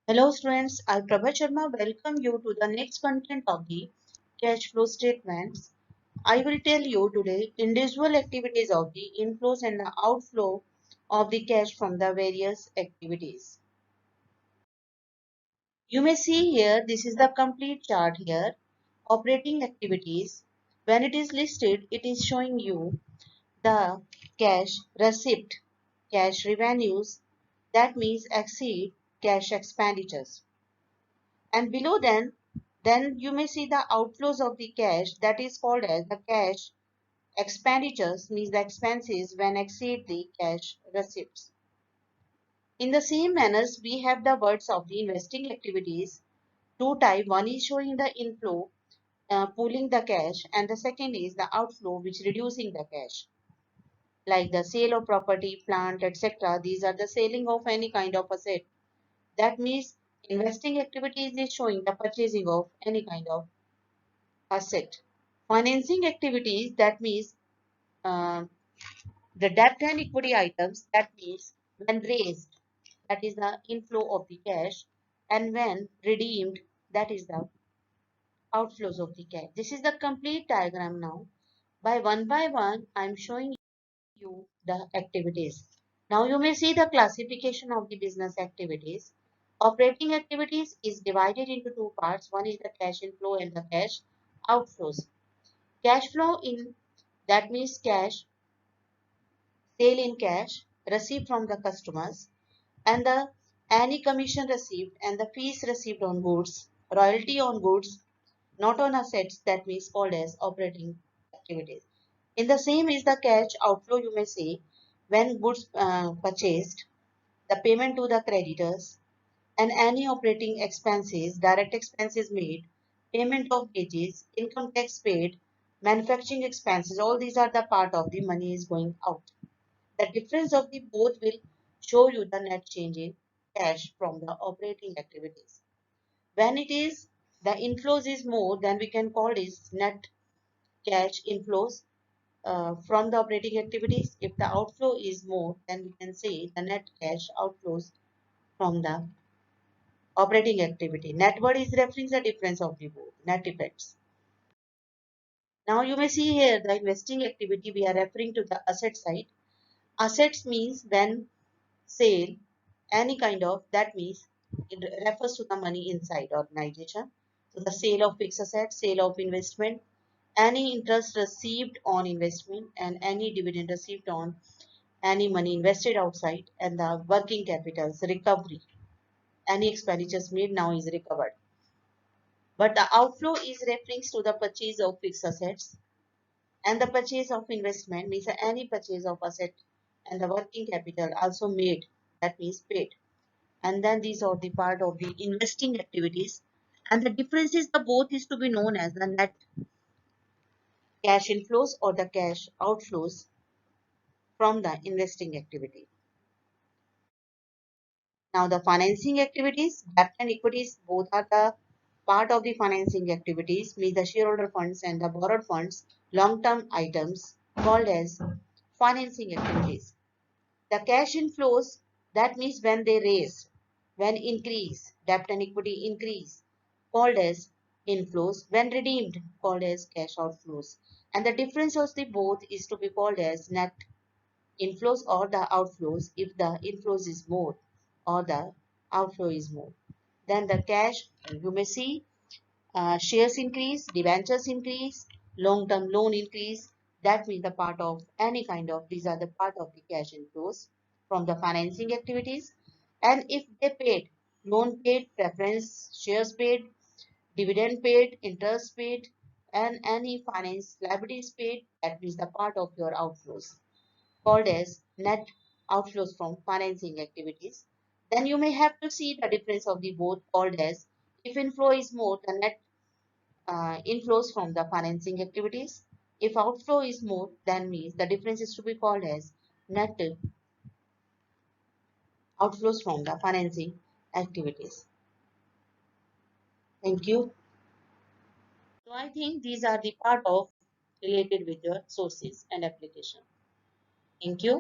Hello students, I Prabha Sharma welcome you to the next content of the cash flow statements. I will tell you today individual activities of the inflows and the outflow of the cash from the various activities. You may see here this is the complete chart here. Operating activities. When it is listed, it is showing you the cash receipt, cash revenues, that means exceed cash expenditures. And below then you may see the outflows of the cash, that is called as the cash expenditures, means the expenses when exceed the cash receipts. In the same manners, we have the words of the investing activities. Two type, one is showing the inflow, pooling the cash, and the second is the outflow, which reducing the cash. Like the sale of property, plant, etc. These are the selling of any kind of asset. That means investing activities is showing the purchasing of any kind of asset. Financing activities, that means uh, the debt and equity items, that means when raised, that is the inflow of the cash, and when redeemed, that is the outflows of the cash. This is the complete diagram now. By one, I am showing you the activities. Now you may see the classification of the business activities. Operating activities is divided into two parts. One is the cash inflow and the cash outflows. Cash flow in, that means cash, sale in cash, received from the customers, and the any commission received and the fees received on goods, royalty on goods, not on assets, that means called as operating activities. In the same is the cash outflow, you may say, when goods purchased, the payment to the creditors, and any operating expenses, direct expenses made, payment of wages, income tax paid, manufacturing expenses, all these are the part of the money is going out. The difference of the both will show you the net change in cash from the operating activities. When it is the inflows is more, then we can call this net cash inflows from the operating activities. If the outflow is more, then we can say the net cash outflows from the operating activity. Net word is referring the difference of the both, net effects. Now you may see here the investing activity, we are referring to the asset side. Assets means when sale, any kind of, that means it refers to the money inside organization. So the sale of fixed assets, sale of investment, any interest received on investment, and any dividend received on any money invested outside, and the working capital's recovery. Any expenditures made now is recovered. But the outflow is referring to the purchase of fixed assets, and the purchase of investment means any purchase of asset, and the working capital also made, that means paid. And then these are the part of the investing activities, and the difference is the both is to be known as the net cash inflows or the cash outflows from the investing activity. Now the financing activities, debt and equities, both are the part of the financing activities, means the shareholder funds and the borrowed funds, long-term items called as financing activities. The cash inflows, that means when they raise, when increase, debt and equity increase, called as inflows, when redeemed, called as cash outflows. And the difference of the both is to be called as net inflows or the outflows if the inflows is more or the outflow is more. Then the cash, you may see shares increase, debentures increase, long-term loan increase. That means the part of any kind of, these are the part of the cash inflows from the financing activities. And if they paid, loan paid, preference shares paid, dividend paid, interest paid, and any finance liabilities paid, that means the part of your outflows called as net outflows from financing activities. Then you may have to see the difference of the both called as, if inflow is more, the net inflows from the financing activities. If outflow is more, then means the difference is to be called as net outflows from the financing activities. Thank you. So I think these are the part of related with your sources and application. Thank you.